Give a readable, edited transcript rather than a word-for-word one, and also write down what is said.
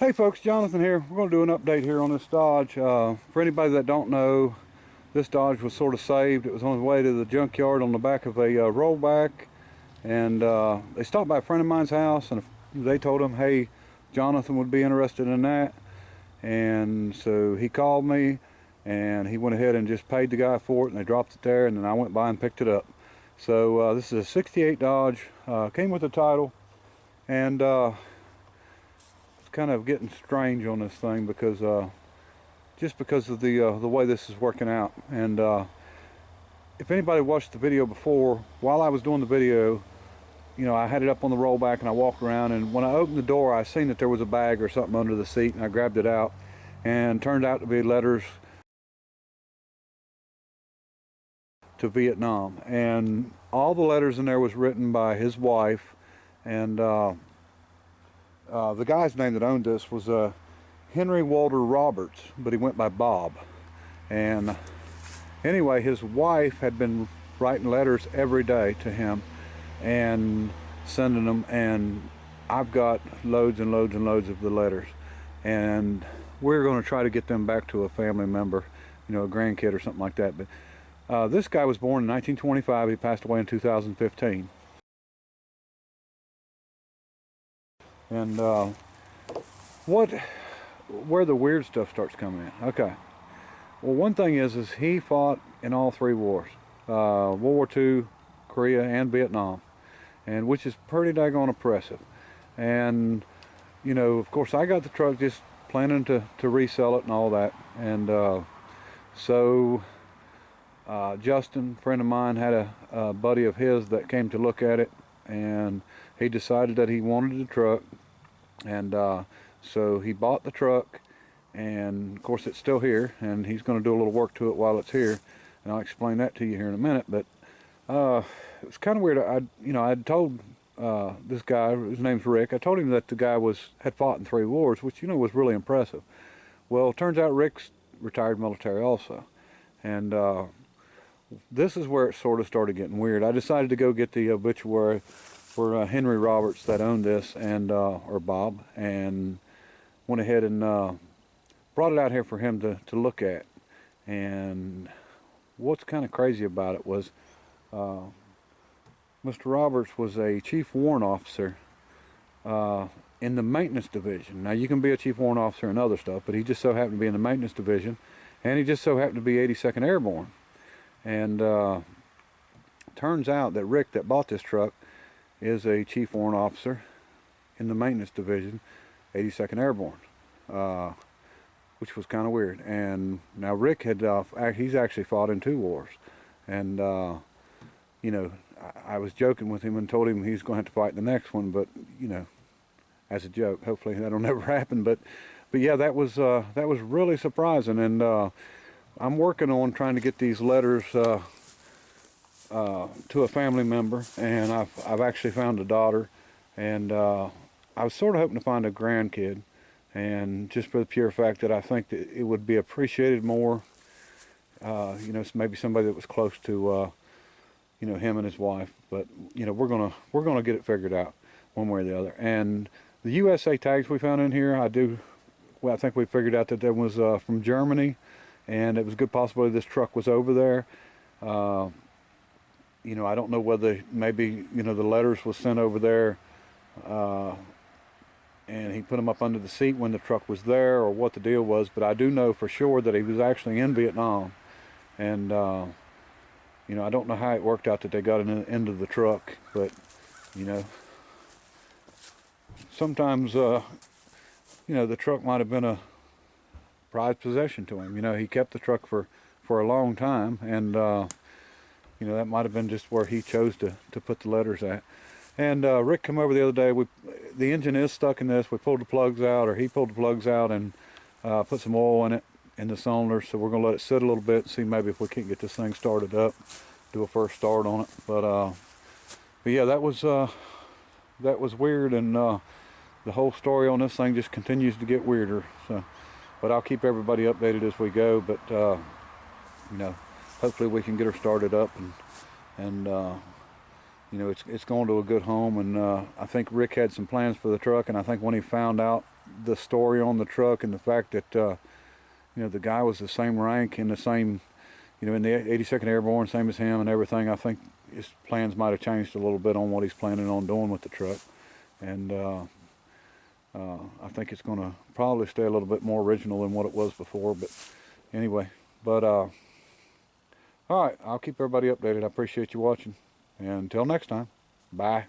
Hey folks, Jonathan here. We're going to do an update here on this Dodge. For anybody that don't know, this Dodge was sort of saved. It was on its way to the junkyard on the back of a rollback, and they stopped by a friend of mine's house, and they told him, hey, Jonathan would be interested in that. And so he called me, and he went ahead and just paid the guy for it, and they dropped it there, and then I went by and picked it up. So this is a 68 Dodge, came with the title, and kind of getting strange on this thing because just because of the way this is working out. And if anybody watched the video before, while I was doing the video, you know, I had it up on the rollback and I walked around, and when I opened the door I seen that there was a bag or something under the seat, and I grabbed it out, and turned out to be letters to Vietnam, and all the letters in there was written by his wife. And the guy's name that owned this was Henry Walter Roberts, but he went by Bob. And anyway, his wife had been writing letters every day to him and sending them, and I've got loads and loads and loads of the letters, and we're going to try to get them back to a family member, you know, a grandkid or something like that. But this guy was born in 1925. He passed away in 2015. And where the weird stuff starts coming in. Okay, well, one thing is he fought in all three wars, World War II, Korea, and Vietnam, and which is pretty daggone impressive. And you know, of course, I got the truck just planning to resell it and all that. And so Justin, a friend of mine, had a buddy of his that came to look at it, and he decided that he wanted the truck. And so he bought the truck, and of course it's still here, and he's going to do a little work to it while it's here, and I'll explain that to you here in a minute. But it was kind of weird. I had told this guy, his name's Rick, I told him that the guy had fought in 3 wars, which, you know, was really impressive. Well, it turns out Rick's retired military also. And this is where it sort of started getting weird. I decided to go get the obituary for Henry Roberts that owned this, and or Bob, and went ahead and brought it out here for him to look at. And what's kind of crazy about it was Mr. Roberts was a chief warrant officer in the maintenance division. Now, you can be a chief warrant officer and other stuff, but he just so happened to be in the maintenance division, and he just so happened to be 82nd Airborne. And turns out that Rick that bought this truck is a chief warrant officer in the maintenance division, 82nd Airborne, which was kind of weird. And now Rick he's actually fought in 2 wars. And you know, I was joking with him and told him he's going to have to fight the next one, but you know, as a joke. Hopefully that'll never happen. But yeah, that was really surprising. And I'm working on trying to get these letters to a family member, and I've actually found a daughter, and I was sort of hoping to find a grandkid, and just for the pure fact that I think that it would be appreciated more, you know, maybe somebody that was close to you know, him and his wife. But you know, we're gonna get it figured out one way or the other. And the USA tags we found in here, I think we figured out that there was from Germany, and it was a good possibility this truck was over there. You know, I don't know whether maybe, you know, the letters was sent over there and he put them up under the seat when the truck was there, or what the deal was. But I do know for sure that he was actually in Vietnam. And you know, I don't know how it worked out that they got into the truck, but you know, sometimes you know, the truck might have been a prized possession to him. You know, he kept the truck for a long time, and you know, that might have been just where he chose to put the letters at. And Rick came over the other day. The engine is stuck in this. We pulled the plugs out, or he pulled the plugs out, and put some oil in it, in the cylinder. So we're going to let it sit a little bit and see maybe if we can't get this thing started up, do a first start on it. But yeah, that was weird, and the whole story on this thing just continues to get weirder. So, but I'll keep everybody updated as we go. But you know, hopefully we can get her started up, and you know, it's going to a good home. And I think Rick had some plans for the truck, and I think when he found out the story on the truck and the fact that you know, the guy was the same rank and the same, you know, in the 82nd Airborne, same as him and everything. I think his plans might have changed a little bit on what he's planning on doing with the truck, and I think it's going to probably stay a little bit more original than what it was before. But anyway, all right, I'll keep everybody updated. I appreciate you watching, and until next time, bye.